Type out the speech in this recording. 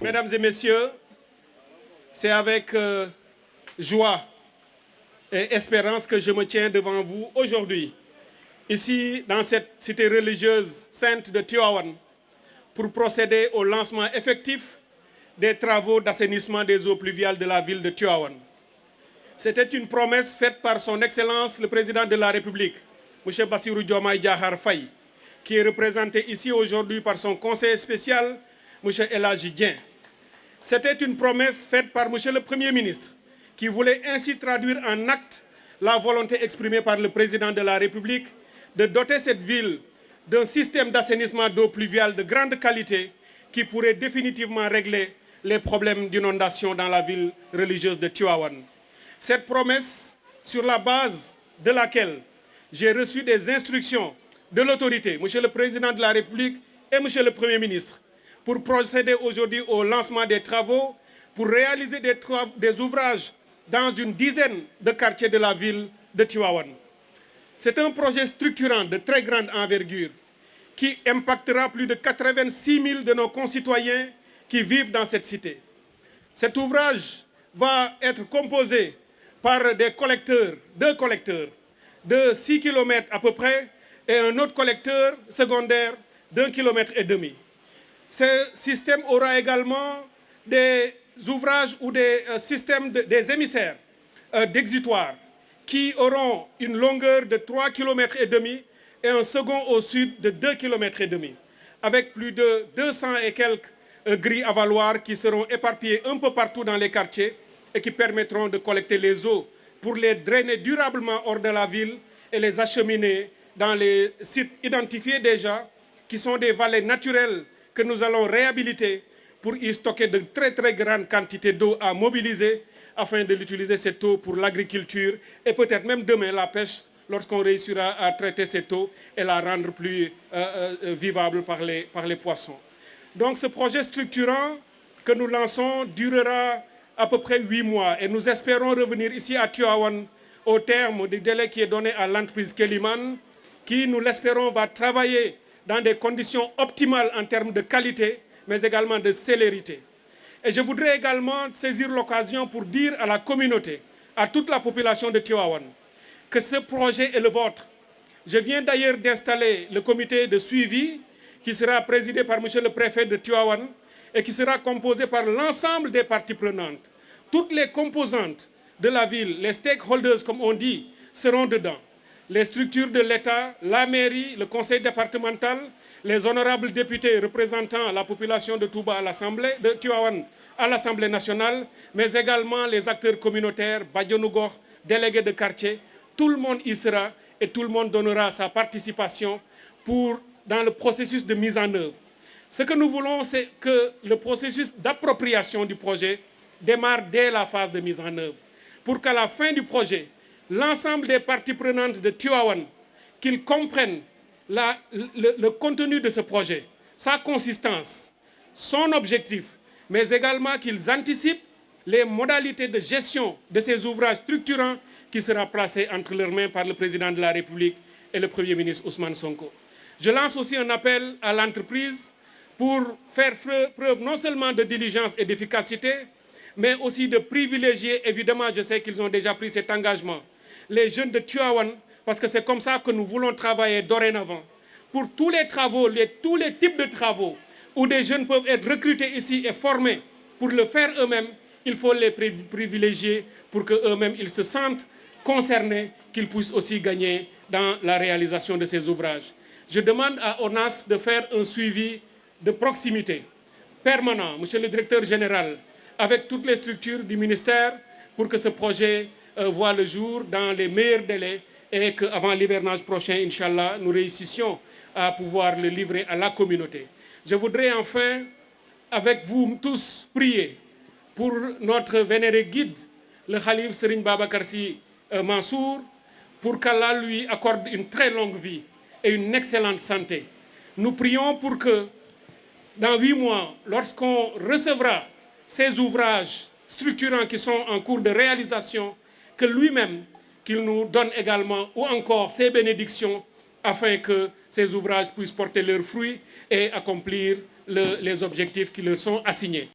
Mesdames et messieurs, c'est avec joie et espérance que je me tiens devant vous aujourd'hui, ici dans cette cité religieuse sainte de Tivaouane, pour procéder au lancement effectif des travaux d'assainissement des eaux pluviales de la ville de Tivaouane. C'était une promesse faite par son Excellence le Président de la République, M. Bassirou Diomaye Diakhar Faye, qui est représenté ici aujourd'hui par son conseiller spécial, M. El Hadji Dieng. C'était une promesse faite par M. le Premier ministre, qui voulait ainsi traduire en acte la volonté exprimée par le Président de la République de doter cette ville d'un système d'assainissement d'eau pluviale de grande qualité qui pourrait définitivement régler les problèmes d'inondation dans la ville religieuse de Tivaouane. Cette promesse, sur la base de laquelle j'ai reçu des instructions de l'autorité, M. le Président de la République et M. le Premier ministre, pour procéder aujourd'hui au lancement des travaux, pour réaliser des ouvrages dans une dizaine de quartiers de la ville de Tivaouane. C'est un projet structurant de très grande envergure qui impactera plus de 86 000 de nos concitoyens qui vivent dans cette cité. Cet ouvrage va être composé par deux collecteurs de 6 km à peu près et un autre collecteur secondaire d'1,5 km. Ce système aura également des ouvrages ou des systèmes des émissaires d'exutoires qui auront une longueur de 3,5 km et un second au sud de 2,5 km, avec plus de 200 et quelques grilles avaloirs qui seront éparpillées un peu partout dans les quartiers et qui permettront de collecter les eaux pour les drainer durablement hors de la ville et les acheminer dans les sites identifiés déjà, qui sont des vallées naturelles que nous allons réhabiliter pour y stocker de très grandes quantités d'eau à mobiliser afin de l'utiliser cette eau pour l'agriculture et peut-être même demain la pêche lorsqu'on réussira à traiter cette eau et la rendre plus vivable par les poissons. Donc ce projet structurant que nous lançons durera à peu près 8 mois et nous espérons revenir ici à Tivaouane au terme du délai qui est donné à l'entreprise Kéliman qui, nous l'espérons, va travailler dans des conditions optimales en termes de qualité, mais également de célérité. Et je voudrais également saisir l'occasion pour dire à la communauté, à toute la population de Tivaouane, que ce projet est le vôtre. Je viens d'ailleurs d'installer le comité de suivi qui sera présidé par M. le préfet de Tivaouane et qui sera composé par l'ensemble des parties prenantes. Toutes les composantes de la ville, les stakeholders comme on dit, seront dedans. Les structures de l'État, la mairie, le conseil départemental, les honorables députés représentant la population de Touba à l'Assemblée, de Tivaouane à l'Assemblée nationale, mais également les acteurs communautaires, Badionougor, délégués de quartier. Tout le monde y sera et tout le monde donnera sa participation dans le processus de mise en œuvre. Ce que nous voulons, c'est que le processus d'appropriation du projet démarre dès la phase de mise en œuvre, pour qu'à la fin du projet, l'ensemble des parties prenantes de Tivaouane, qu'ils comprennent le contenu de ce projet, sa consistance, son objectif, mais également qu'ils anticipent les modalités de gestion de ces ouvrages structurants qui sera placé entre leurs mains par le Président de la République et le Premier ministre Ousmane Sonko. Je lance aussi un appel à l'entreprise pour faire preuve non seulement de diligence et d'efficacité, mais aussi de privilégier, évidemment, je sais qu'ils ont déjà pris cet engagement, les jeunes de Tivaouane, parce que c'est comme ça que nous voulons travailler dorénavant. Pour tous les travaux, tous les types de travaux, où des jeunes peuvent être recrutés ici et formés pour le faire eux-mêmes, il faut les privilégier pour qu'eux-mêmes ils se sentent concernés, qu'ils puissent aussi gagner dans la réalisation de ces ouvrages. Je demande à ONAS de faire un suivi de proximité permanent, Monsieur le Directeur Général, avec toutes les structures du ministère pour que ce projet voit le jour dans les meilleurs délais et qu'avant l'hivernage prochain, Inch'Allah, nous réussissions à pouvoir le livrer à la communauté. Je voudrais enfin, avec vous tous, prier pour notre vénéré guide, le Khalif Serigne Babacar Sy Mansour, pour qu'Allah lui accorde une très longue vie et une excellente santé. Nous prions pour que, dans 8 mois, lorsqu'on recevra ces ouvrages structurants qui sont en cours de réalisation, que lui-même, qu'il nous donne également, ou encore ses bénédictions, afin que ces ouvrages puissent porter leurs fruits et accomplir les objectifs qui leur sont assignés.